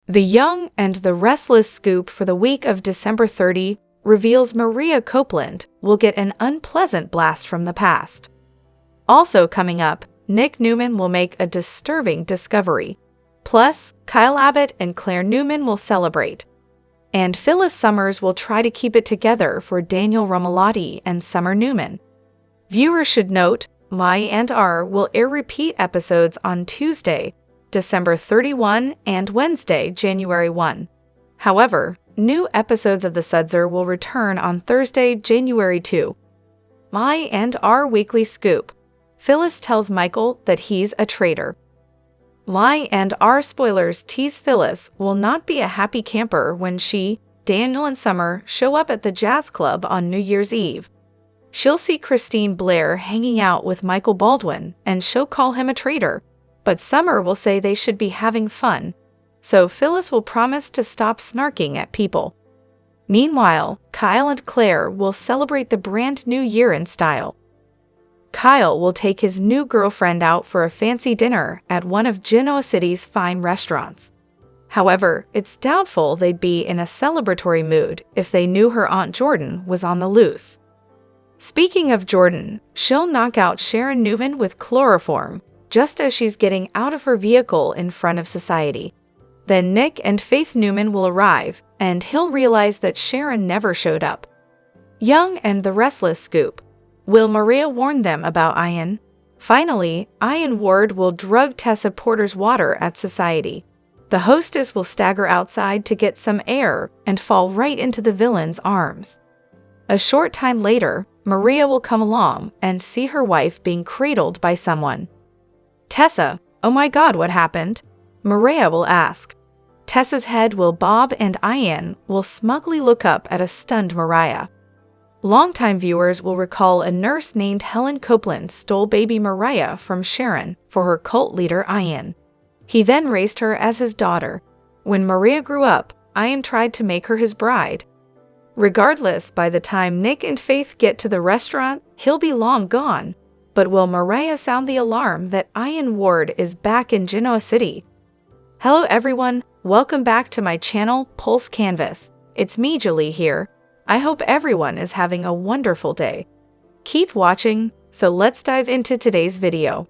The Young and the Restless scoop for the week of December 30 reveals Maria Copeland will get an unpleasant blast from the past. Also coming up, Nick Newman will make a disturbing discovery. Plus, Kyle Abbott and Claire Newman will celebrate. And Phyllis Summers will try to keep it together for Daniel Romalotti and Summer Newman. Viewers should note, My and R will air repeat episodes on Tuesday, December 31 and Wednesday, January 1. However, new episodes of The Sudzer will return on Thursday, January 2. My and R Weekly Scoop. Phyllis tells Michael that he's a traitor. My and R spoilers tease Phyllis will not be a happy camper when she, Daniel and Summer show up at the jazz club on New Year's Eve. She'll see Christine Blair hanging out with Michael Baldwin and she'll call him a traitor, but Summer will say they should be having fun. So Phyllis will promise to stop snarking at people. Meanwhile, Kyle and Claire will celebrate the brand new year in style. Kyle will take his new girlfriend out for a fancy dinner at one of Genoa City's fine restaurants. However, it's doubtful they'd be in a celebratory mood if they knew her Aunt Jordan was on the loose. Speaking of Jordan, she'll knock out Sharon Newman with chloroform just as she's getting out of her vehicle in front of society. Then Nick and Faith Newman will arrive, and he'll realize that Sharon never showed up. Young and the Restless scoop. Will Maria warn them about Ian? Finally, Ian Ward will drug Tessa Porter's water at society. The hostess will stagger outside to get some air and fall right into the villain's arms. A short time later, Maria will come along and see her wife being cradled by someone. Tessa, oh my God, what happened? Maria will ask. Tessa's head will bob and Ian will smugly look up at a stunned Mariah. Longtime viewers will recall a nurse named Helen Copeland stole baby Mariah from Sharon for her cult leader Ian. He then raised her as his daughter. When Maria grew up, Ian tried to make her his bride. Regardless, by the time Nick and Faith get to the restaurant, he'll be long gone. But will Mariah sound the alarm that Ian Ward is back in Genoa City? Hello everyone, welcome back to my channel, Pulse Canvas. It's me, Julie here. I hope everyone is having a wonderful day. Keep watching, so let's dive into today's video.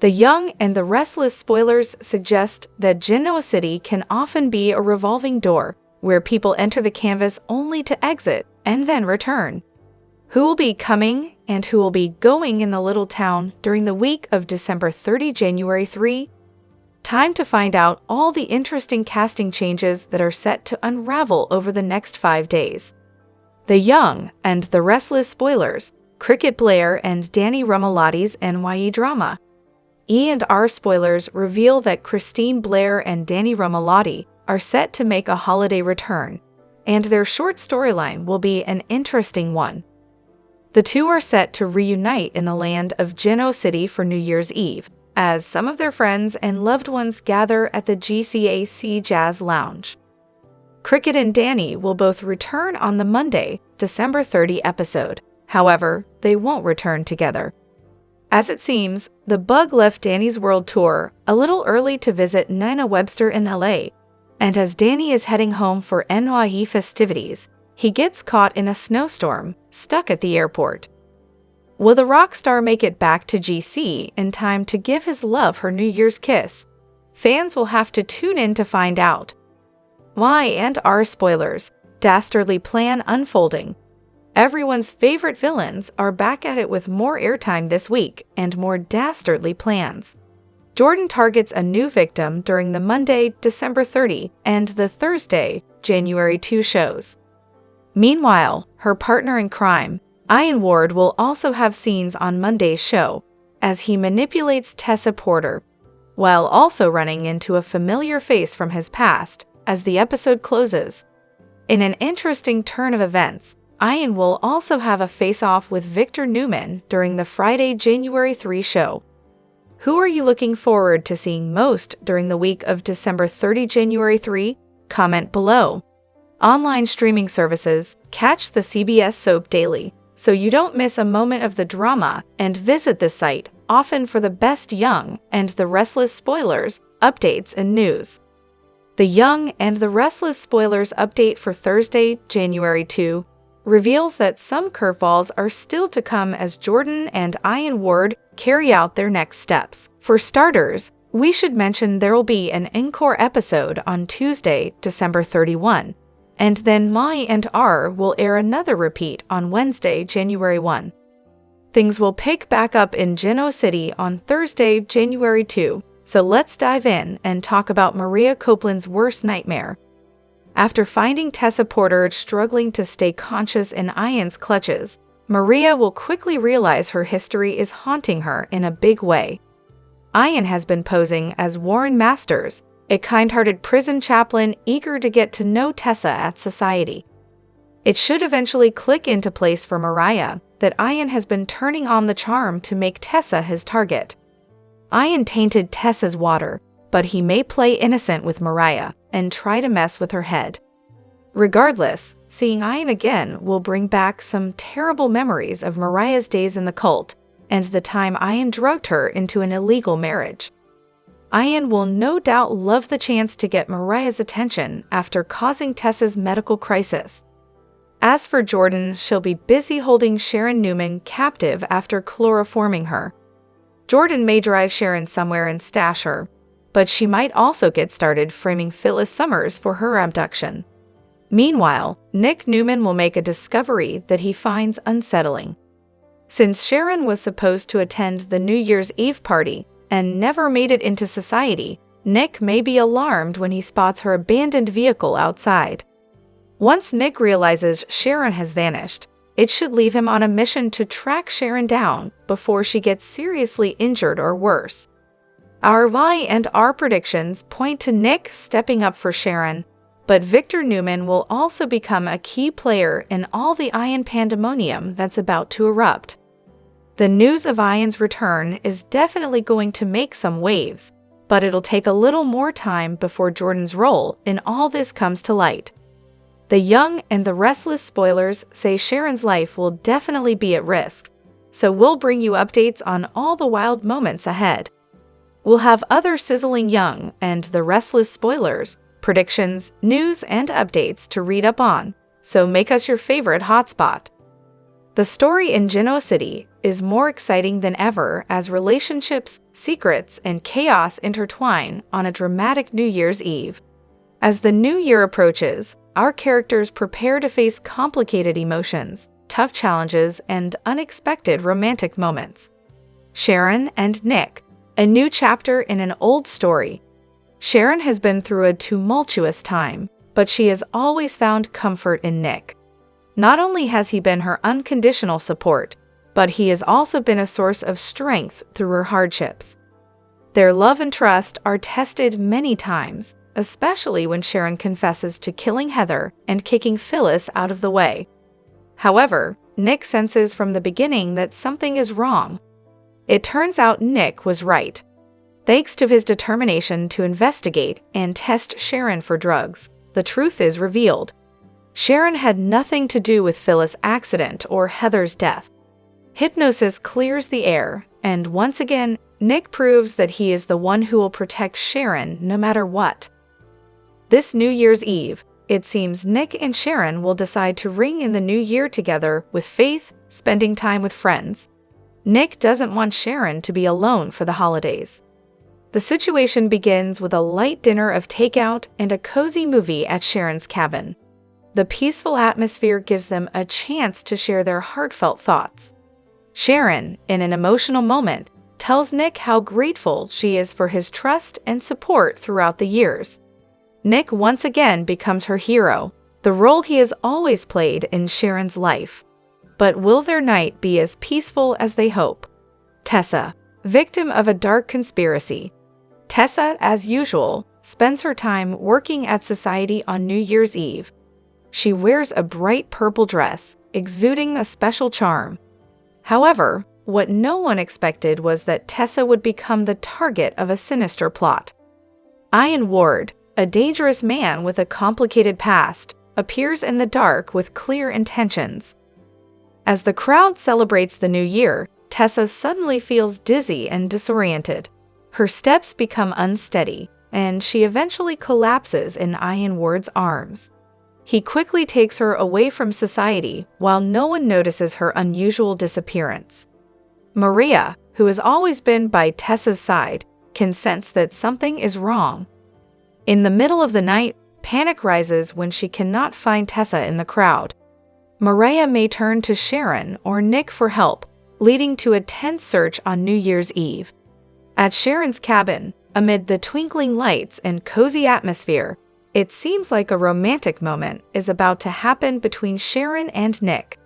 The Young and the Restless spoilers suggest that Genoa City can often be a revolving door, where people enter the canvas only to exit and then return. Who will be coming and who will be going in the little town during the week of December 30, January 3? Time to find out all the interesting casting changes that are set to unravel over the next 5 days. The Young and the Restless spoilers, Cricket Blair and Danny Romalotti's NYE drama. E&R spoilers reveal that Christine Blair and Danny Romalotti are set to make a holiday return, and their short storyline will be an interesting one. The two are set to reunite in the land of Genoa City for New Year's Eve, as some of their friends and loved ones gather at the GCAC Jazz Lounge. Cricket and Danny will both return on the Monday, December 30 episode. However, they won't return together. As it seems, the Bug left Danny's world tour a little early to visit Nina Webster in LA, and as Danny is heading home for NYE festivities, he gets caught in a snowstorm, stuck at the airport. Will the rock star make it back to GC in time to give his love her New Year's kiss? Fans will have to tune in to find out. Y&R spoilers, dastardly plan unfolding. Everyone's favorite villains are back at it with more airtime this week and more dastardly plans. Jordan targets a new victim during the Monday, December 30 and the Thursday, January 2 shows. Meanwhile, her partner in crime, Ian Ward, will also have scenes on Monday's show as he manipulates Tessa Porter, while also running into a familiar face from his past as the episode closes. In an interesting turn of events, Ian will also have a face-off with Victor Newman during the Friday, January 3 show. Who are you looking forward to seeing most during the week of December 30, January 3? Comment below. Online streaming services, catch the CBS soap daily, so you don't miss a moment of the drama, and visit this site often for the best Young and the Restless spoilers, updates, and news. The Young and the Restless spoilers update for Thursday, January 2, reveals that some curveballs are still to come as Jordan and Ian Ward carry out their next steps. For starters, we should mention there will be an encore episode on Tuesday, December 31, and then My and R will air another repeat on Wednesday, January 1. Things will pick back up in Genoa City on Thursday, January 2, so let's dive in and talk about Maria Copeland's worst nightmare. After finding Tessa Porter struggling to stay conscious in Ian's clutches, Maria will quickly realize her history is haunting her in a big way. Ian has been posing as Warren Masters, a kind-hearted prison chaplain eager to get to know Tessa at society. It should eventually click into place for Maria that Ian has been turning on the charm to make Tessa his target. Ian tainted Tessa's water, but he may play innocent with Maria and try to mess with her head. Regardless, seeing Ian again will bring back some terrible memories of Maria's days in the cult and the time Ian drugged her into an illegal marriage. Ian will no doubt love the chance to get Maria's attention after causing Tessa's medical crisis. As for Jordan, she'll be busy holding Sharon Newman captive after chloroforming her. Jordan may drive Sharon somewhere and stash her, but she might also get started framing Phyllis Summers for her abduction. Meanwhile, Nick Newman will make a discovery that he finds unsettling. Since Sharon was supposed to attend the New Year's Eve party and never made it into society, Nick may be alarmed when he spots her abandoned vehicle outside. Once Nick realizes Sharon has vanished, it should leave him on a mission to track Sharon down before she gets seriously injured or worse. Our Y and R predictions point to Nick stepping up for Sharon, but Victor Newman will also become a key player in all the Ian pandemonium that's about to erupt. The news of Ian's return is definitely going to make some waves, but it'll take a little more time before Jordan's role in all this comes to light. The Young and the Restless spoilers say Sharon's life will definitely be at risk, so we'll bring you updates on all the wild moments ahead. We'll have other sizzling Young and the Restless spoilers, predictions, news, and updates to read up on, so make us your favorite hotspot. The story in Genoa City is more exciting than ever as relationships, secrets, and chaos intertwine on a dramatic New Year's Eve. As the new year approaches, our characters prepare to face complicated emotions, tough challenges, and unexpected romantic moments. Sharon and Nick, a new chapter in an old story. Sharon has been through a tumultuous time, but she has always found comfort in Nick. Not only has he been her unconditional support, but he has also been a source of strength through her hardships. Their love and trust are tested many times, especially when Sharon confesses to killing Heather and kicking Phyllis out of the way. However, Nick senses from the beginning that something is wrong. It turns out Nick was right. Thanks to his determination to investigate and test Sharon for drugs, the truth is revealed. Sharon had nothing to do with Phyllis' accident or Heather's death. Hypnosis clears the air, and once again, Nick proves that he is the one who will protect Sharon no matter what. This New Year's Eve, it seems Nick and Sharon will decide to ring in the new year together with faith, spending time with friends. Nick doesn't want Sharon to be alone for the holidays. The situation begins with a light dinner of takeout and a cozy movie at Sharon's cabin. The peaceful atmosphere gives them a chance to share their heartfelt thoughts. Sharon, in an emotional moment, tells Nick how grateful she is for his trust and support throughout the years. Nick once again becomes her hero, the role he has always played in Sharon's life. But will their night be as peaceful as they hope? Tessa, victim of a dark conspiracy. Tessa, as usual, spends her time working at society on New Year's Eve. She wears a bright purple dress, exuding a special charm. However, what no one expected was that Tessa would become the target of a sinister plot. Ian Ward, a dangerous man with a complicated past, appears in the dark with clear intentions. As the crowd celebrates the new year, Tessa suddenly feels dizzy and disoriented. Her steps become unsteady, and she eventually collapses in Ian Ward's arms. He quickly takes her away from society while no one notices her unusual disappearance. Maria, who has always been by Tessa's side, can sense that something is wrong. In the middle of the night, panic rises when she cannot find Tessa in the crowd. Maria may turn to Sharon or Nick for help, leading to a tense search on New Year's Eve. At Sharon's cabin, amid the twinkling lights and cozy atmosphere, it seems like a romantic moment is about to happen between Sharon and Nick.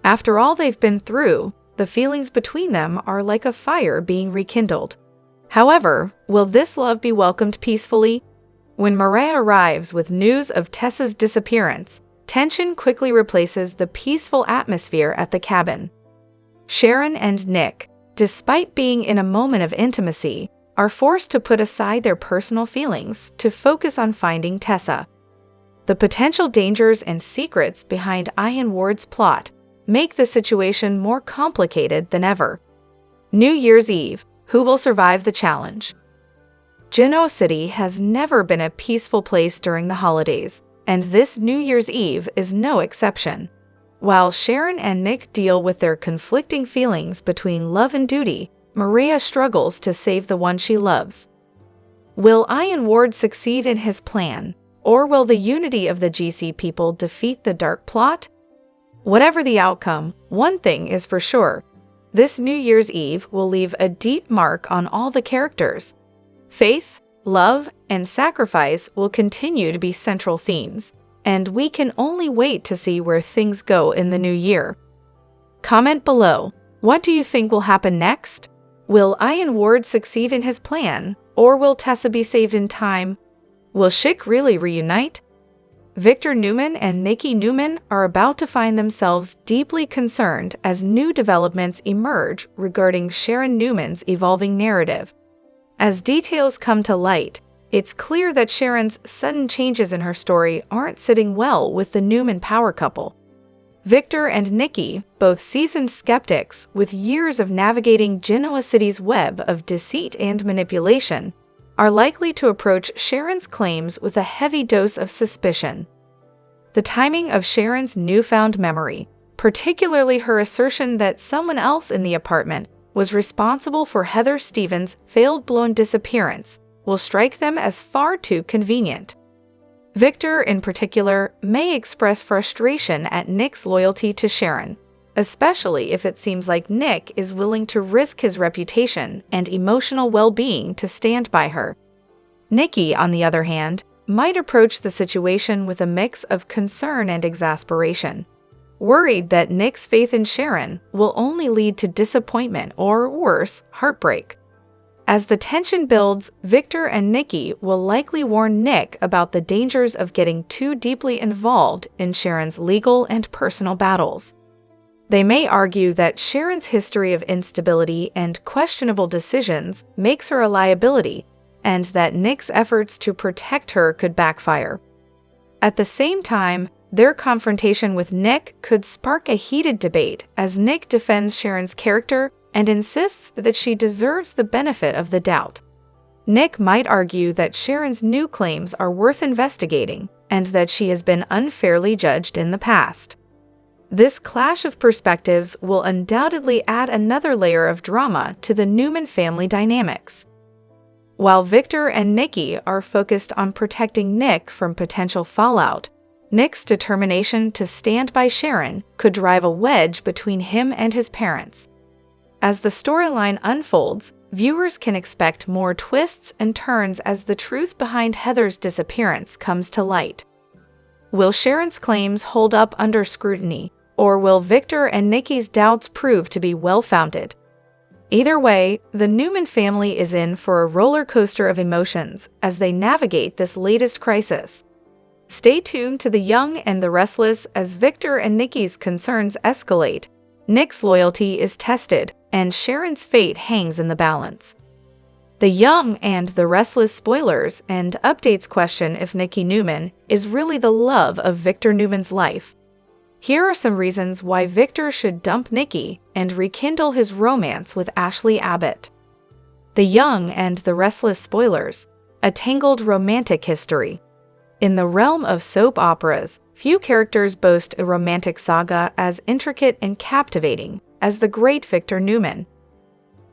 After all they've been through, the feelings between them are like a fire being rekindled. However, will this love be welcomed peacefully? When Maria arrives with news of Tessa's disappearance, tension quickly replaces the peaceful atmosphere at the cabin. Sharon and Nick, despite being in a moment of intimacy, are forced to put aside their personal feelings to focus on finding Tessa. The potential dangers and secrets behind Ian Ward's plot make the situation more complicated than ever. New Year's Eve, who will survive the challenge? Genoa City has never been a peaceful place during the holidays, and this New Year's Eve is no exception. While Sharon and Nick deal with their conflicting feelings between love and duty, Maria struggles to save the one she loves. Will Ian Ward succeed in his plan, or will the unity of the GC people defeat the dark plot? Whatever the outcome, one thing is for sure. This New Year's Eve will leave a deep mark on all the characters. Faith, love, and sacrifice will continue to be central themes, and we can only wait to see where things go in the new year. Comment below, what do you think will happen next? Will Ian Ward succeed in his plan, or will Tessa be saved in time? Will Schick really reunite? Victor Newman and Nikki Newman are about to find themselves deeply concerned as new developments emerge regarding Sharon Newman's evolving narrative. As details come to light, it's clear that Sharon's sudden changes in her story aren't sitting well with the Newman power couple. Victor and Nikki, both seasoned skeptics with years of navigating Genoa City's web of deceit and manipulation, are likely to approach Sharon's claims with a heavy dose of suspicion. The timing of Sharon's newfound memory, particularly her assertion that someone else in the apartment was responsible for Heather Stevens' failed-blown disappearance, will strike them as far too convenient. Victor, in particular, may express frustration at Nick's loyalty to Sharon, especially if it seems like Nick is willing to risk his reputation and emotional well-being to stand by her. Nikki, on the other hand, might approach the situation with a mix of concern and exasperation, worried that Nick's faith in Sharon will only lead to disappointment or, worse, heartbreak. As the tension builds, Victor and Nikki will likely warn Nick about the dangers of getting too deeply involved in Sharon's legal and personal battles. They may argue that Sharon's history of instability and questionable decisions makes her a liability, and that Nick's efforts to protect her could backfire. At the same time, their confrontation with Nick could spark a heated debate as Nick defends Sharon's character and insists that she deserves the benefit of the doubt. Nick might argue that Sharon's new claims are worth investigating and that she has been unfairly judged in the past. This clash of perspectives will undoubtedly add another layer of drama to the Newman family dynamics. While Victor and Nikki are focused on protecting Nick from potential fallout, Nick's determination to stand by Sharon could drive a wedge between him and his parents. As the storyline unfolds, viewers can expect more twists and turns as the truth behind Heather's disappearance comes to light. Will Sharon's claims hold up under scrutiny, or will Victor and Nikki's doubts prove to be well-founded? Either way, the Newman family is in for a roller coaster of emotions as they navigate this latest crisis. Stay tuned to The Young and the Restless as Victor and Nikki's concerns escalate, Nick's loyalty is tested, and Sharon's fate hangs in the balance. The Young and the Restless spoilers and updates question if Nikki Newman is really the love of Victor Newman's life. Here are some reasons why Victor should dump Nikki and rekindle his romance with Ashley Abbott. The Young and the Restless spoilers. a tangled romantic history. In the realm of soap operas, few characters boast a romantic saga as intricate and captivating as the great Victor Newman.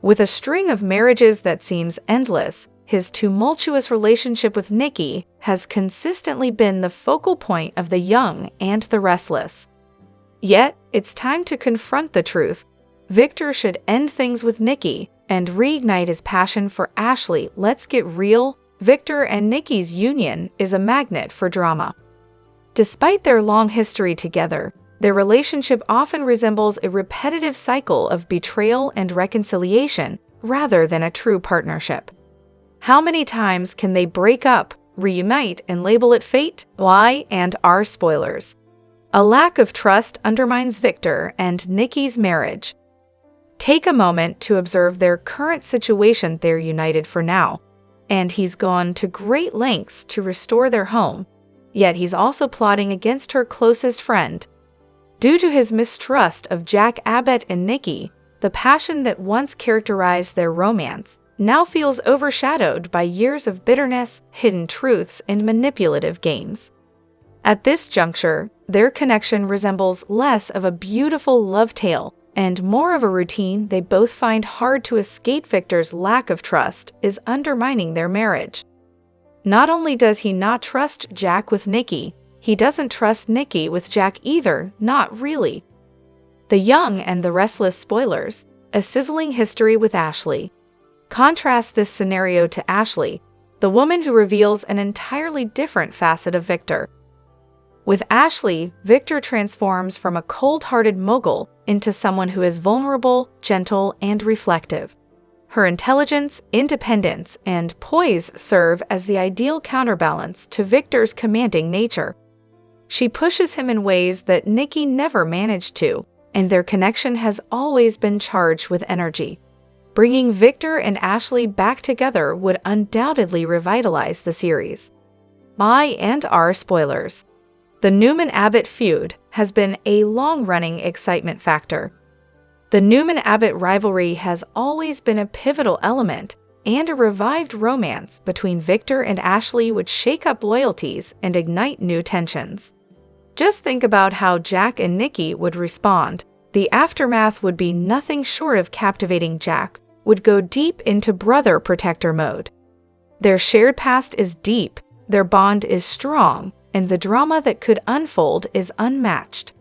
With a string of marriages that seems endless, his tumultuous relationship with Nikki has consistently been the focal point of The Young and the Restless. Yet, it's time to confront the truth. Victor should end things with Nikki and reignite his passion for Ashley. Let's get real. Victor and Nikki's union is a magnet for drama. Despite their long history together, their relationship often resembles a repetitive cycle of betrayal and reconciliation rather than a true partnership. How many times can they break up, reunite, and label it fate? Why and are spoilers? A lack of trust undermines Victor and Nikki's marriage. Take a moment to observe their current situation. They're united for now, and he's gone to great lengths to restore their home, yet he's also plotting against her closest friend. Due to his mistrust of Jack Abbott and Nikki, the passion that once characterized their romance now feels overshadowed by years of bitterness, hidden truths, and manipulative games. At this juncture, their connection resembles less of a beautiful love tale and more of a routine they both find hard to escape. Victor's lack of trust is undermining their marriage. Not only does he not trust Jack with Nikki, he doesn't trust Nikki with Jack either, not really. The Young and the Restless spoilers, a sizzling history with Ashley. Contrast this scenario to Ashley, the woman who reveals an entirely different facet of Victor. With Ashley, Victor transforms from a cold-hearted mogul into someone who is vulnerable, gentle, and reflective. Her intelligence, independence, and poise serve as the ideal counterbalance to Victor's commanding nature. She pushes him in ways that Nikki never managed to, and their connection has always been charged with energy. Bringing Victor and Ashley back together would undoubtedly revitalize the series. My and our spoilers. The Newman-Abbott feud has been a long-running excitement factor. The Newman-Abbott rivalry has always been a pivotal element, and a revived romance between Victor and Ashley would shake up loyalties and ignite new tensions. Just think about how Jack and Nikki would respond. The aftermath would be nothing short of captivating. Jack would go deep into brother-protector mode. Their shared past is deep, their bond is strong, and the drama that could unfold is unmatched.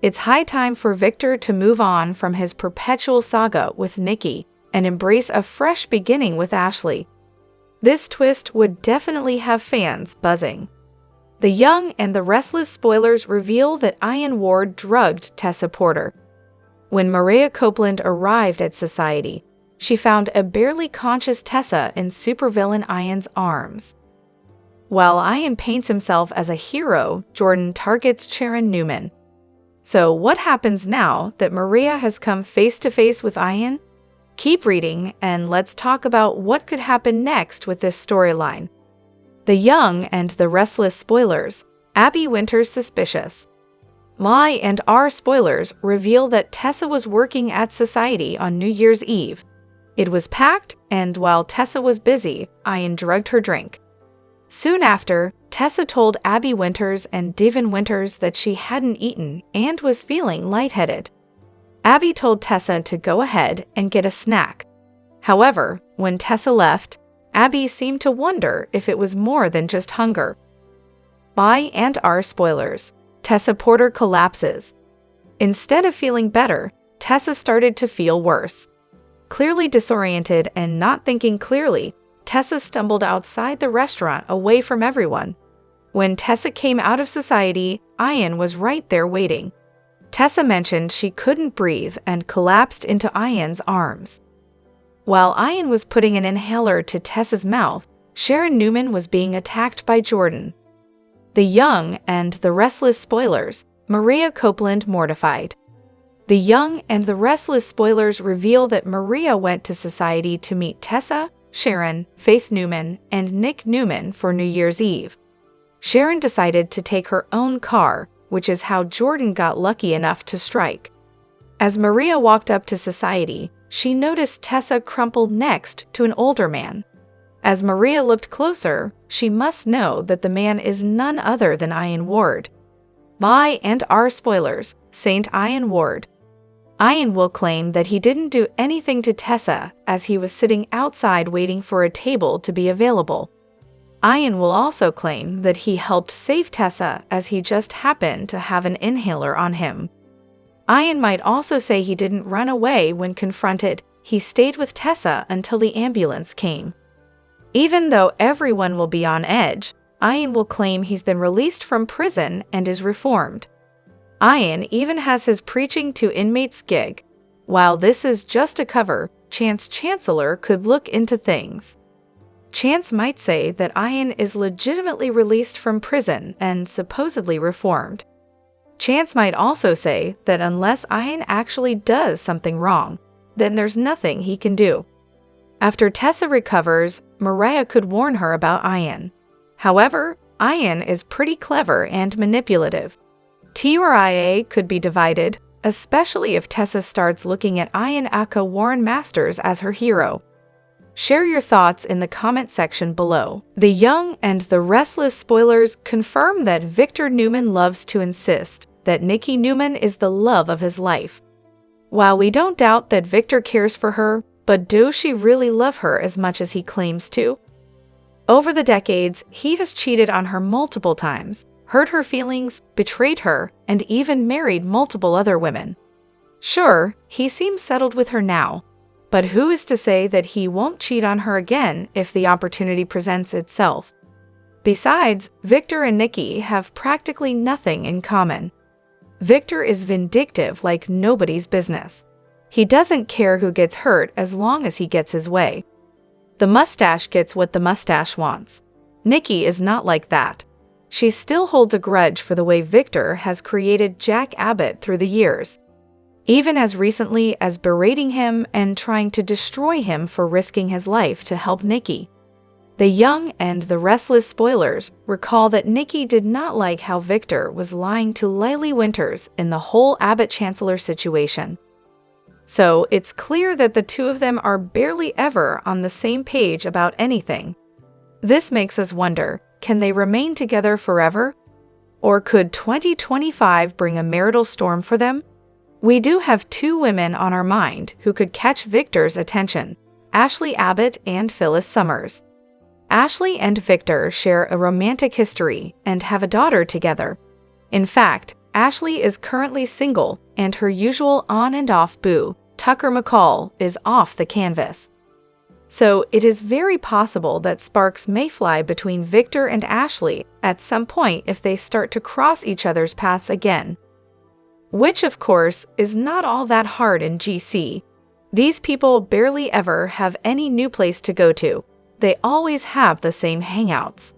It's high time for Victor to move on from his perpetual saga with Nikki and embrace a fresh beginning with Ashley. This twist would definitely have fans buzzing. The Young and the Restless spoilers reveal that Ian Ward drugged Tessa Porter. When Maria Copeland arrived at Society, she found a barely conscious Tessa in supervillain Ian's arms. While Ian paints himself as a hero, Jordan targets Sharon Newman. So what happens now that Maria has come face to face with Ian? Keep reading, and let's talk about what could happen next with this storyline. The Young and the Restless spoilers. Abby Winter's suspicious. My and our spoilers reveal that Tessa was working at Society on New Year's Eve. It was packed, and while Tessa was busy, Ian drugged her drink. Soon after, Tessa told Abby Winters and Devin Winters that she hadn't eaten and was feeling lightheaded. Abby told Tessa to go ahead and get a snack. However, when Tessa left, Abby seemed to wonder if it was more than just hunger. My and our spoilers. Tessa Porter collapses. Instead of feeling better, Tessa started to feel worse. Clearly disoriented and not thinking clearly, Tessa stumbled outside the restaurant away from everyone. When Tessa came out of Society, Ian was right there waiting. Tessa mentioned she couldn't breathe and collapsed into Ian's arms. While Ian was putting an inhaler to Tessa's mouth, Sharon Newman was being attacked by Jordan. The Young and the Restless spoilers. Maria Copeland mortified. The Young and the Restless spoilers reveal that Maria went to Society to meet Tessa, Sharon, Faith Newman, and Nick Newman for New Year's Eve. Sharon decided to take her own car, which is how Jordan got lucky enough to strike. As Maria walked up to Society, she noticed Tessa crumpled next to an older man. As Maria looked closer, she must know that the man is none other than Ian Ward. My and our spoilers, Saint Ian Ward. Ian will claim that he didn't do anything to Tessa as he was sitting outside waiting for a table to be available. Ian will also claim that he helped save Tessa as he just happened to have an inhaler on him. Ian might also say he didn't run away when confronted, he stayed with Tessa until the ambulance came. Even though everyone will be on edge, Ian will claim he's been released from prison and is reformed. Ian even has his preaching to inmates gig. While this is just a cover, Chance Chancellor could look into things. Chance might say that Ian is legitimately released from prison and supposedly reformed. Chance might also say that unless Ian actually does something wrong, then there's nothing he can do. After Tessa recovers, Maria could warn her about Ian. However, Ian is pretty clever and manipulative. TRIA could be divided, especially if Tessa starts looking at Ian aka Warren Masters as her hero. Share your thoughts in the comment section below. The Young and the Restless spoilers confirm that Victor Newman loves to insist that Nikki Newman is the love of his life. While we don't doubt that Victor cares for her, but does she really love her as much as he claims to? Over the decades, he has cheated on her multiple times, hurt her feelings, betrayed her, and even married multiple other women. Sure, he seems settled with her now, but who is to say that he won't cheat on her again if the opportunity presents itself? Besides, Victor and Nikki have practically nothing in common. Victor is vindictive like nobody's business. He doesn't care who gets hurt as long as he gets his way. The mustache gets what the mustache wants. Nikki is not like that. She still holds a grudge for the way Victor has created Jack Abbott through the years, even as recently as berating him and trying to destroy him for risking his life to help Nikki. The Young and the Restless spoilers recall that Nikki did not like how Victor was lying to Lily Winters in the whole Abbott Chancellor situation. So it's clear that the two of them are barely ever on the same page about anything. This makes us wonder, can they remain together forever? Or could 2025 bring a marital storm for them? We do have two women on our mind who could catch Victor's attention, Ashley Abbott and Phyllis Summers. Ashley and Victor share a romantic history and have a daughter together. In fact, Ashley is currently single, and her usual on and off boo, Tucker McCall, is off the canvas. So it is very possible that sparks may fly between Victor and Ashley at some point if they start to cross each other's paths again. Which, of course, is not all that hard in GC. These people barely ever have any new place to go to. They always have the same hangouts.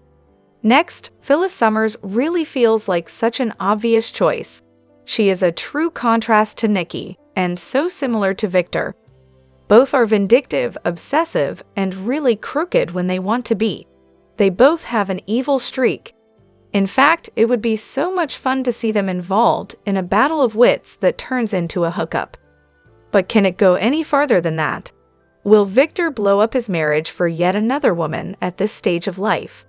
Next, Phyllis Summers really feels like such an obvious choice. She is a true contrast to Nikki, and so similar to Victor. Both are vindictive, obsessive, and really crooked when they want to be. They both have an evil streak. In fact, it would be so much fun to see them involved in a battle of wits that turns into a hookup. But can it go any farther than that? Will Victor blow up his marriage for yet another woman at this stage of life?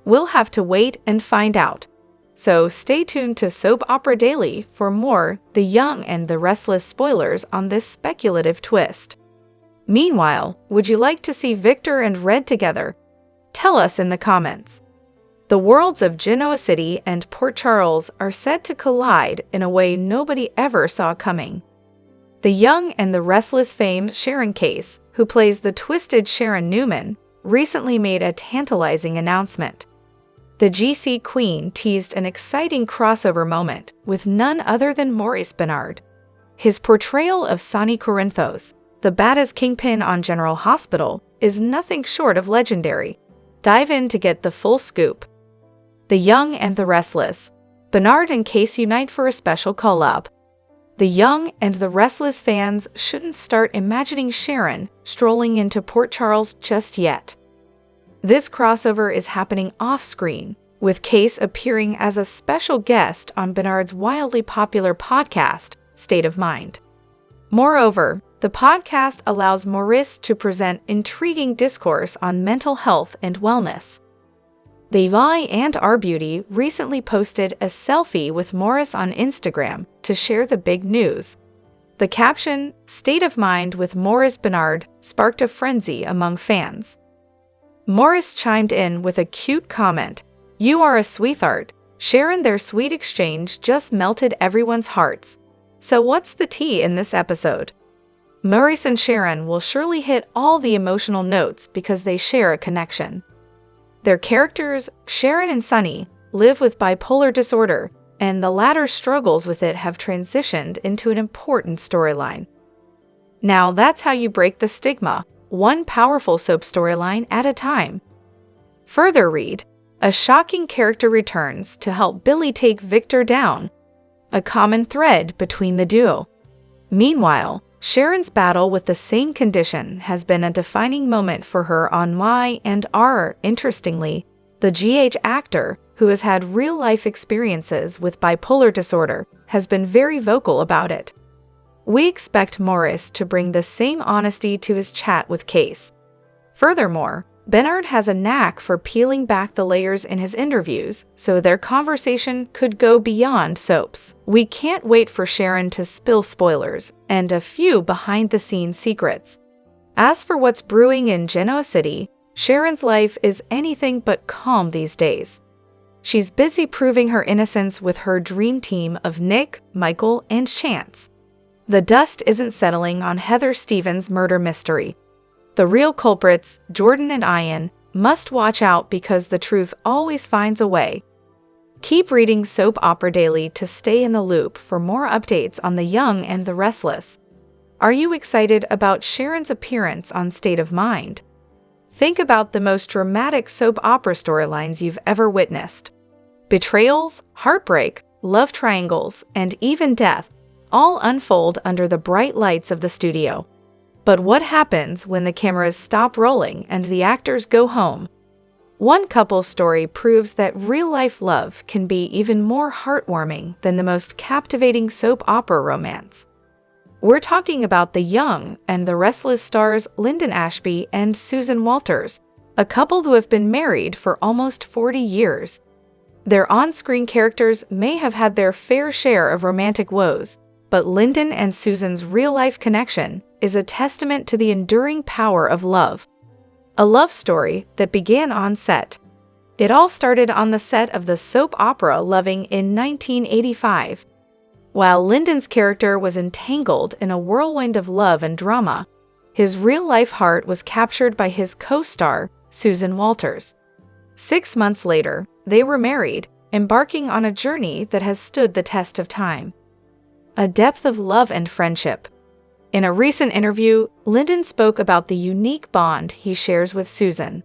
We'll have to wait and find out. So stay tuned to Soap Opera Daily for more The Young and the Restless spoilers on this speculative twist. Meanwhile, would you like to see Victor and Red together? Tell us in the comments. The worlds of Genoa City and Port Charles are set to collide in a way nobody ever saw coming. The Young and the Restless fame Sharon Case, who plays the twisted Sharon Newman, recently made a tantalizing announcement. The GC Queen teased an exciting crossover moment with none other than Maurice Benard. His portrayal of Sonny Corinthos, the baddest kingpin on General Hospital, is nothing short of legendary. Dive in to get the full scoop. The Young and the Restless. Benard and Case unite for a special collab. The Young and the Restless fans shouldn't start imagining Sharon strolling into Port Charles just yet. This crossover is happening off-screen, with Case appearing as a special guest on Benard's wildly popular podcast, State of Mind. Moreover, The podcast allows Maurice to present intriguing discourse on mental health and wellness. The Y and R Beauty recently posted a selfie with Maurice on Instagram to share the big news. The caption, "State of Mind with Maurice Bernard," sparked a frenzy among fans. Maurice chimed in with a cute comment, "You are a sweetheart." Sharon, their sweet exchange just melted everyone's hearts. So what's the tea in this episode? Maurice and Sharon will surely hit all the emotional notes because they share a connection. Their characters, Sharon and Sunny, live with bipolar disorder, and the latter's struggles with it have transitioned into an important storyline. Now that's how you break the stigma, one powerful soap storyline at a time. Further read, a shocking character returns to help Billy take Victor down, a common thread between the duo. Meanwhile, Sharon's battle with the same condition has been a defining moment for her on Y and R. Interestingly, the GH actor, who has had real-life experiences with bipolar disorder, has been very vocal about it. We expect Maurice to bring the same honesty to his chat with Case. Furthermore, Bernard has a knack for peeling back the layers in his interviews, so their conversation could go beyond soaps. We can't wait for Sharon to spill spoilers and a few behind-the-scenes secrets. As for what's brewing in Genoa City, Sharon's life is anything but calm these days. She's busy proving her innocence with her dream team of Nick, Michael, and Chance. The dust isn't settling on Heather Stevens' murder mystery. The real culprits, Jordan and Ian, must watch out because the truth always finds a way. Keep reading Soap Opera Daily to stay in the loop for more updates on the young and the restless. Are you excited about Sharon's appearance on State of Mind? Think about the most dramatic soap opera storylines you've ever witnessed. Betrayals, heartbreak, love triangles, and even death all unfold under the bright lights of the studio. But what happens when the cameras stop rolling and the actors go home? One couple's story proves that real-life love can be even more heartwarming than the most captivating soap opera romance. We're talking about the young and the restless stars Lyndon Ashby and Susan Walters, a couple who have been married for almost 40 years. Their on-screen characters may have had their fair share of romantic woes, but Lyndon and Susan's real-life connection is a testament to the enduring power of love. A love story that began on set. It all started on the set of the soap opera Loving in 1985. While Lyndon's character was entangled in a whirlwind of love and drama, his real-life heart was captured by his co-star, Susan Walters. 6 months later, they were married, embarking on a journey that has stood the test of time. A depth of love and friendship. In a recent interview, Lyndon spoke about the unique bond he shares with Susan.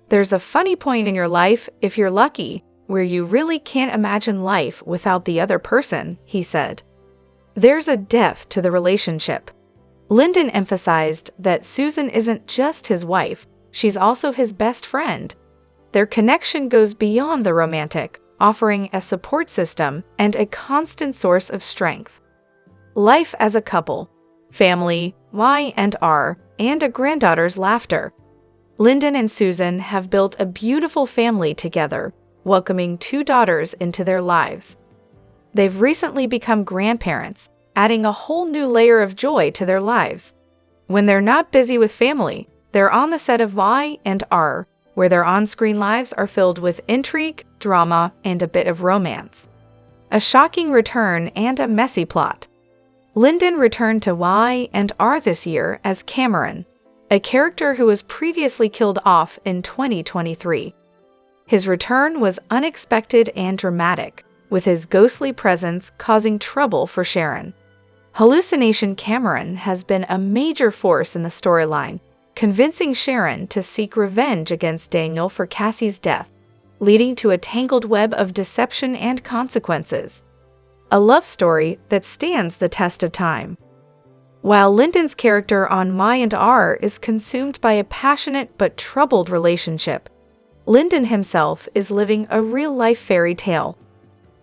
There's a funny point in your life, if you're lucky, where you really can't imagine life without the other person, he said. There's a depth to the relationship. Lyndon emphasized that Susan isn't just his wife, she's also his best friend. Their connection goes beyond the romantic, offering a support system and a constant source of strength. Life as a couple. Family, Y and R, and a granddaughter's laughter. Lyndon and Susan have built a beautiful family together, welcoming 2 daughters into their lives. They've recently become grandparents, adding a whole new layer of joy to their lives. When they're not busy with family, they're on the set of Y and R, where their on-screen lives are filled with intrigue, drama, and a bit of romance. A shocking return and a messy plot. Lyndon returned to Y and R this year as Cameron, a character who was previously killed off in 2023. His return was unexpected and dramatic, with his ghostly presence causing trouble for Sharon. Hallucination Cameron has been a major force in the storyline, convincing Sharon to seek revenge against Daniel for Cassie's death, leading to a tangled web of deception and consequences. A love story that stands the test of time. While Lyndon's character on Y and R is consumed by a passionate but troubled relationship, Lyndon himself is living a real-life fairy tale.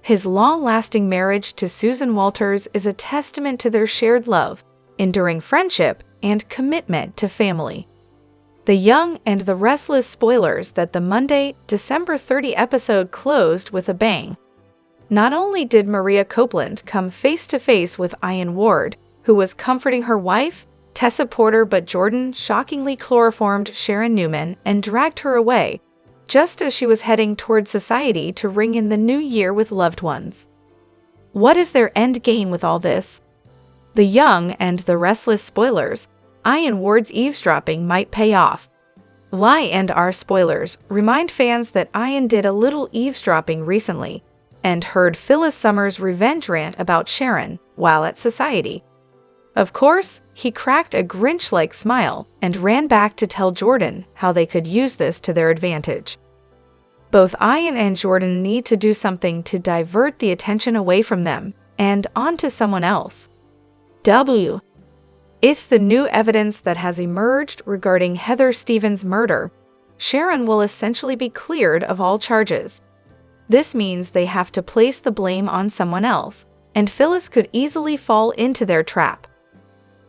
His long-lasting marriage to Susan Walters is a testament to their shared love, enduring friendship, and commitment to family. The young and the restless spoilers that the Monday, December 30 episode closed with a bang. Not only did Maria Copeland come face to face with Ian Ward, who was comforting her wife, Tessa Porter, but Jordan shockingly chloroformed Sharon Newman and dragged her away, just as she was heading toward society to ring in the new year with loved ones. What is their end game with all this? The young and the restless spoilers, Ian Ward's eavesdropping might pay off. Y&R spoilers remind fans that Ian did a little eavesdropping recently and heard Phyllis Summers' revenge rant about Sharon while at society. Of course, he cracked a Grinch-like smile and ran back to tell Jordan how they could use this to their advantage. Both Ian and Jordan need to do something to divert the attention away from them and onto someone else. If the new evidence that has emerged regarding Heather Stevens' murder, Sharon will essentially be cleared of all charges. This means they have to place the blame on someone else, and Phyllis could easily fall into their trap.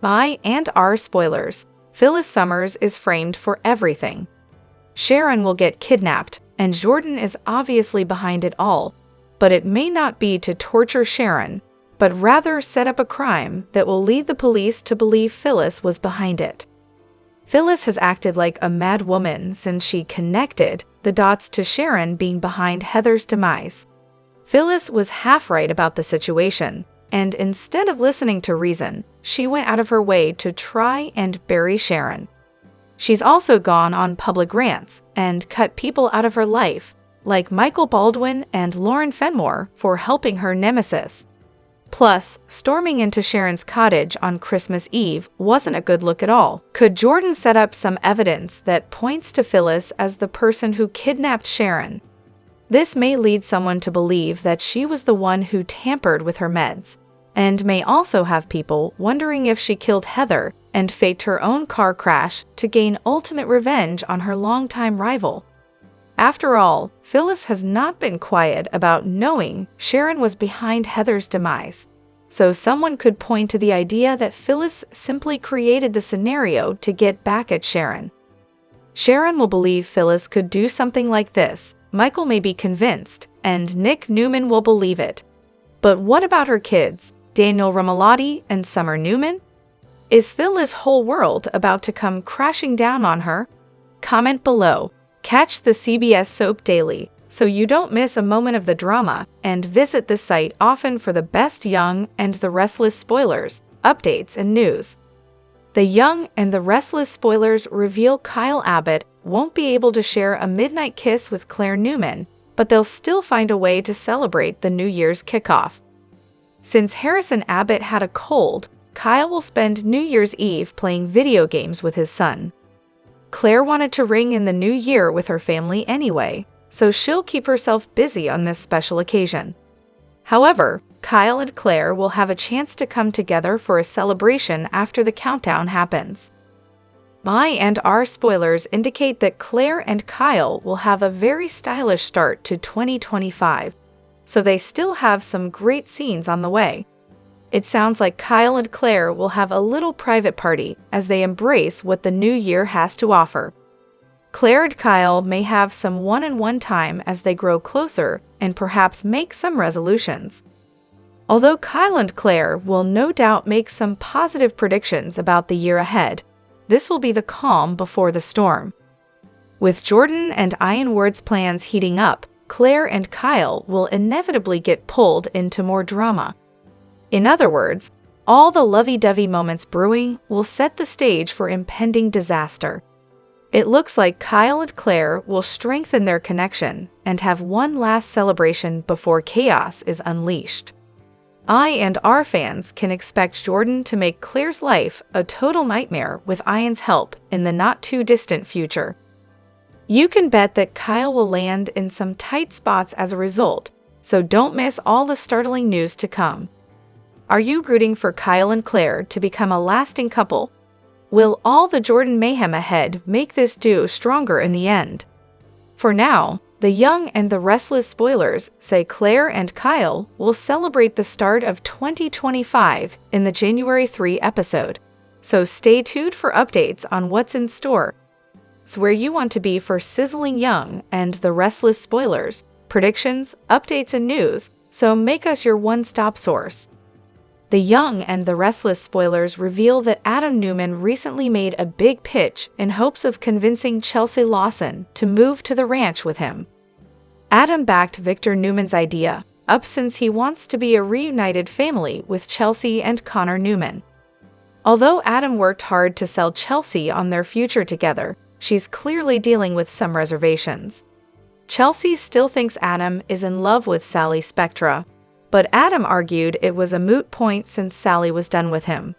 Y&R spoilers, Phyllis Summers is framed for everything. Sharon will get kidnapped, and Jordan is obviously behind it all, but it may not be to torture Sharon, but rather set up a crime that will lead the police to believe Phyllis was behind it. Phyllis has acted like a mad woman since she connected the dots to Sharon being behind Heather's demise. Phyllis was half right about the situation, and instead of listening to reason, she went out of her way to try and bury Sharon. She's also gone on public rants and cut people out of her life, like Michael Baldwin and Lauren Fenmore, for helping her nemesis. Plus, storming into Sharon's cottage on Christmas Eve wasn't a good look at all. Could Jordan set up some evidence that points to Phyllis as the person who kidnapped Sharon? This may lead someone to believe that she was the one who tampered with her meds, and may also have people wondering if she killed Heather and faked her own car crash to gain ultimate revenge on her longtime rival. After all, Phyllis has not been quiet about knowing Sharon was behind Heather's demise, so someone could point to the idea that Phyllis simply created the scenario to get back at Sharon. Sharon will believe Phyllis could do something like this, Michael may be convinced, and Nick Newman will believe it. But what about her kids, Daniel Romalotti and Summer Newman? Is Phyllis' whole world about to come crashing down on her? Comment below. Catch the CBS soap daily so you don't miss a moment of the drama, and visit the site often for the best young and the restless spoilers, updates, and news. The young and the restless spoilers reveal Kyle Abbott won't be able to share a midnight kiss with Claire Newman, but they'll still find a way to celebrate the New Year's kickoff. Since Harrison Abbott had a cold, Kyle will spend New Year's Eve playing video games with his son. Claire wanted to ring in the new year with her family anyway, so she'll keep herself busy on this special occasion. However, Kyle and Claire will have a chance to come together for a celebration after the countdown happens. Y&R spoilers indicate that Claire and Kyle will have a very stylish start to 2025, so they still have some great scenes on the way. It sounds like Kyle and Claire will have a little private party as they embrace what the new year has to offer. Claire and Kyle may have some one-on-one time as they grow closer and perhaps make some resolutions. Although Kyle and Claire will no doubt make some positive predictions about the year ahead, this will be the calm before the storm. With Jordan and Ian Ward's plans heating up, Claire and Kyle will inevitably get pulled into more drama. In other words, all the lovey-dovey moments brewing will set the stage for impending disaster. It looks like Kyle and Claire will strengthen their connection and have one last celebration before chaos is unleashed. I&R fans can expect Jordan to make Claire's life a total nightmare with Ian's help in the not-too-distant future. You can bet that Kyle will land in some tight spots as a result, so don't miss all the startling news to come. Are you rooting for Kyle and Claire to become a lasting couple? Will all the Jordan mayhem ahead make this duo stronger in the end? For now, The Young and the Restless spoilers say Claire and Kyle will celebrate the start of 2025 in the January 3 episode, so stay tuned for updates on what's in store. It's where you want to be for sizzling Young and the Restless spoilers, predictions, updates, and news, so make us your one-stop source. The Young and the Restless spoilers reveal that Adam Newman recently made a big pitch in hopes of convincing Chelsea Lawson to move to the ranch with him. Adam backed Victor Newman's idea up since he wants to be a reunited family with Chelsea and Connor Newman. Although Adam worked hard to sell Chelsea on their future together, she's clearly dealing with some reservations. Chelsea still thinks Adam is in love with Sally Spectra, but Adam argued it was a moot point since Sally was done with him.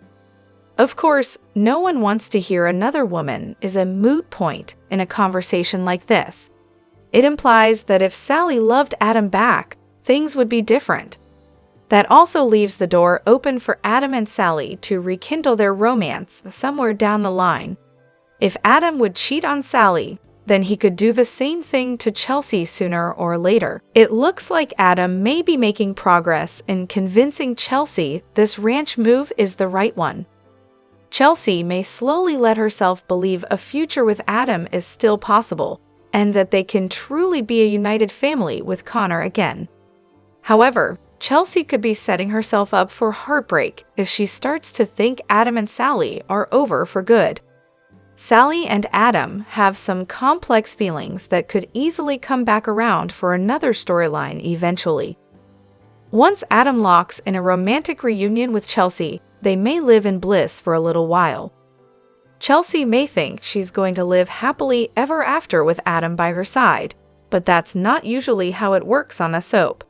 Of course, no one wants to hear another woman is a moot point in a conversation like this. It implies that if Sally loved Adam back, things would be different. That also leaves the door open for Adam and Sally to rekindle their romance somewhere down the line. If Adam would cheat on Sally, then he could do the same thing to Chelsea sooner or later. It looks like Adam may be making progress in convincing Chelsea this ranch move is the right one. Chelsea may slowly let herself believe a future with Adam is still possible, and that they can truly be a united family with Connor again. However, Chelsea could be setting herself up for heartbreak if she starts to think Adam and Sally are over for good. Sally and Adam have some complex feelings that could easily come back around for another storyline eventually. Once Adam locks in a romantic reunion with Chelsea, they may live in bliss for a little while. Chelsea may think she's going to live happily ever after with Adam by her side, but that's not usually how it works on a soap.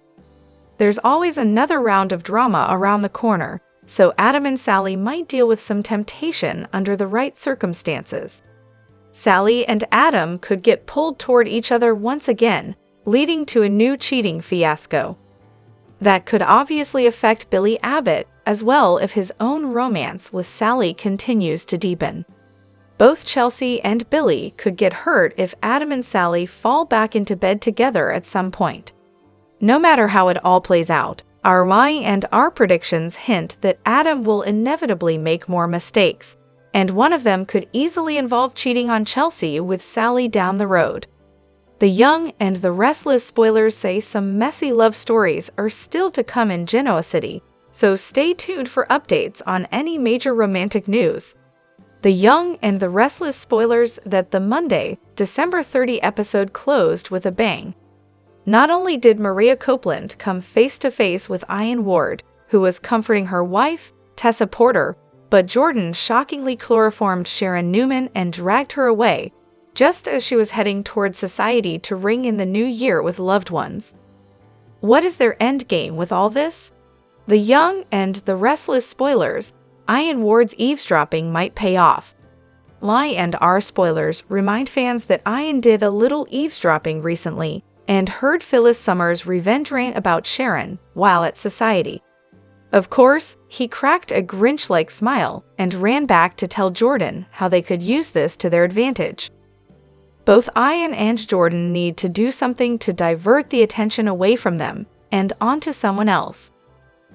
There's always another round of drama around the corner, so Adam and Sally might deal with some temptation under the right circumstances. Sally and Adam could get pulled toward each other once again, leading to a new cheating fiasco. That could obviously affect Billy Abbott as well if his own romance with Sally continues to deepen. Both Chelsea and Billy could get hurt if Adam and Sally fall back into bed together at some point. No matter how it all plays out, our and our predictions hint that Adam will inevitably make more mistakes, and one of them could easily involve cheating on Chelsea with Sally down the road. The Young and the Restless spoilers say some messy love stories are still to come in Genoa City, so stay tuned for updates on any major romantic news. The Young and the Restless spoilers that the Monday, December 30 episode closed with a bang. Not only did Maria Copeland come face-to-face with Ian Ward, who was comforting her wife, Tessa Porter, but Jordan shockingly chloroformed Sharon Newman and dragged her away, just as she was heading toward society to ring in the new year with loved ones. What is their endgame with all this? The Young and the Restless spoilers, Ian Ward's eavesdropping might pay off. And our spoilers remind fans that Ian did a little eavesdropping recently, and heard Phyllis Summer's revenge rant about Sharon while at society. Of course, he cracked a Grinch-like smile and ran back to tell Jordan how they could use this to their advantage. Both Ian and Jordan need to do something to divert the attention away from them and onto someone else.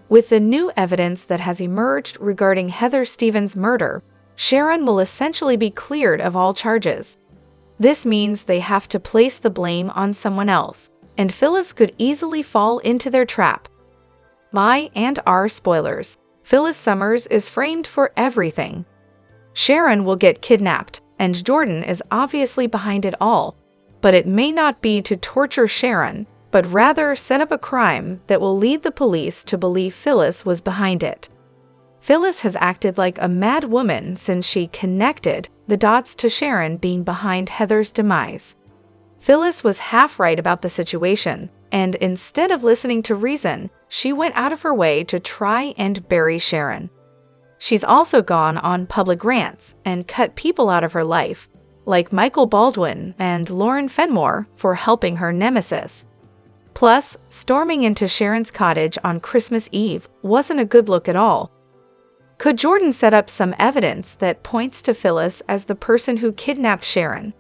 With the new evidence that has emerged regarding Heather Stevens' murder, Sharon will essentially be cleared of all charges. This means they have to place the blame on someone else, and Phyllis could easily fall into their trap. And our spoilers, Phyllis Summers is framed for everything. Sharon will get kidnapped, and Jordan is obviously behind it all, but it may not be to torture Sharon, but rather set up a crime that will lead the police to believe Phyllis was behind it. Phyllis has acted like a mad woman since she connected the dots to Sharon being behind Heather's demise. Phyllis was half right about the situation, and instead of listening to reason, she went out of her way to try and bury Sharon. She's also gone on public rants and cut people out of her life, like Michael Baldwin and Lauren Fenmore, for helping her nemesis. Plus, storming into Sharon's cottage on Christmas Eve wasn't a good look at all. Could Jordan set up some evidence that points to Phyllis as the person who kidnapped Sharon?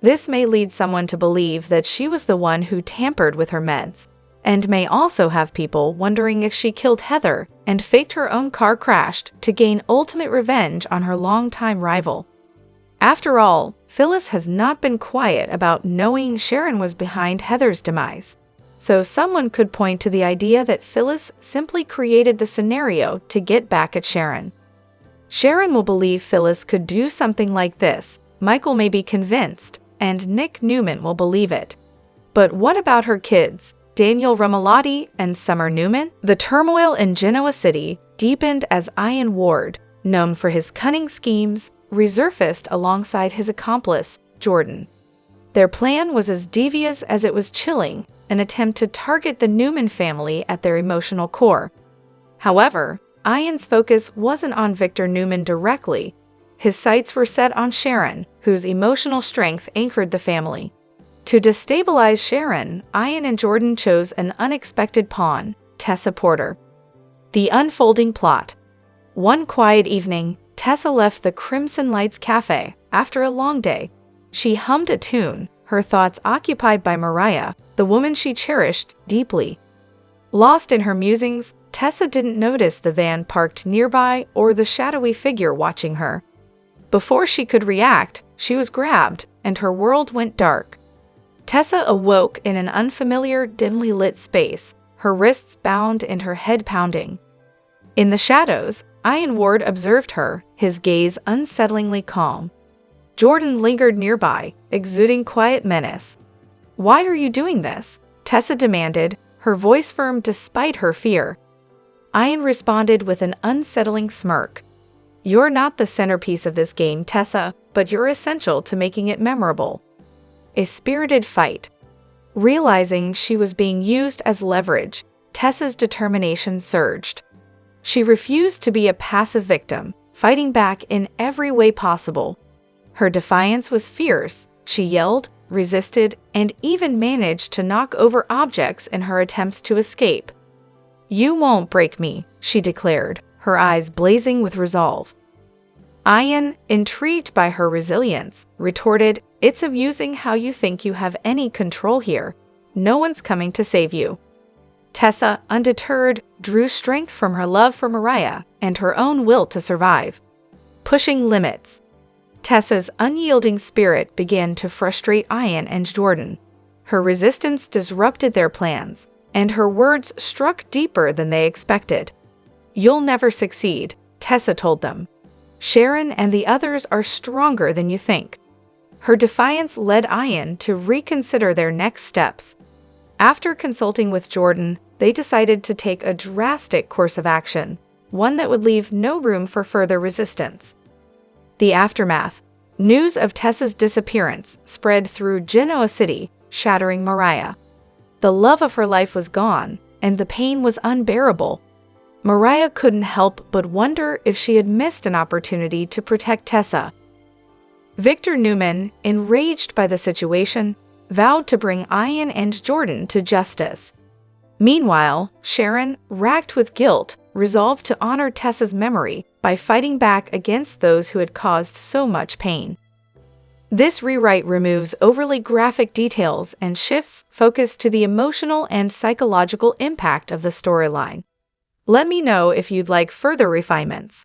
This may lead someone to believe that she was the one who tampered with her meds, and may also have people wondering if she killed Heather and faked her own car crash to gain ultimate revenge on her longtime rival. After all, Phyllis has not been quiet about knowing Sharon was behind Heather's demise, so someone could point to the idea that Phyllis simply created the scenario to get back at Sharon. Sharon will believe Phyllis could do something like this, Michael may be convinced, and Nick Newman will believe it. But what about her kids, Daniel Romalotti and Summer Newman? The turmoil in Genoa City deepened as Ian Ward, known for his cunning schemes, resurfaced alongside his accomplice, Jordan. Their plan was as devious as it was chilling, an attempt to target the Newman family at their emotional core. However, Ian's focus wasn't on Victor Newman directly. His sights were set on Sharon, whose emotional strength anchored the family. To destabilize Sharon, Ian and Jordan chose an unexpected pawn, Tessa Porter. The unfolding plot. One quiet evening, Tessa left the Crimson Lights Cafe after a long day. She hummed a tune, her thoughts occupied by Mariah, the woman she cherished deeply. Lost in her musings, Tessa didn't notice the van parked nearby or the shadowy figure watching her. Before she could react, she was grabbed, and her world went dark. Tessa awoke in an unfamiliar, dimly lit space, her wrists bound and her head pounding. In the shadows, Ian Ward observed her, his gaze unsettlingly calm. Jordan lingered nearby, exuding quiet menace. "Why are you doing this?" Tessa demanded, her voice firm despite her fear. Ian responded with an unsettling smirk. "You're not the centerpiece of this game, Tessa, but you're essential to making it memorable." A spirited fight. Realizing she was being used as leverage, Tessa's determination surged. She refused to be a passive victim, fighting back in every way possible. Her defiance was fierce. She yelled, resisted, and even managed to knock over objects in her attempts to escape. "You won't break me," she declared, her eyes blazing with resolve. Ian, intrigued by her resilience, retorted, "It's amusing how you think you have any control here. No one's coming to save you." Tessa, undeterred, drew strength from her love for Mariah and her own will to survive. Pushing limits. Tessa's unyielding spirit began to frustrate Ian and Jordan. Her resistance disrupted their plans, and her words struck deeper than they expected. "You'll never succeed," Tessa told them. "Sharon and the others are stronger than you think." Her defiance led Ian to reconsider their next steps. After consulting with Jordan, they decided to take a drastic course of action, one that would leave no room for further resistance. The aftermath. News of Tessa's disappearance spread through Genoa City, shattering Mariah. The love of her life was gone, and the pain was unbearable. Mariah couldn't help but wonder if she had missed an opportunity to protect Tessa. Victor Newman, enraged by the situation, vowed to bring Ian and Jordan to justice. Meanwhile, Sharon, racked with guilt, resolved to honor Tessa's memory by fighting back against those who had caused so much pain. This rewrite removes overly graphic details and shifts focus to the emotional and psychological impact of the storyline. Let me know if you'd like further refinements.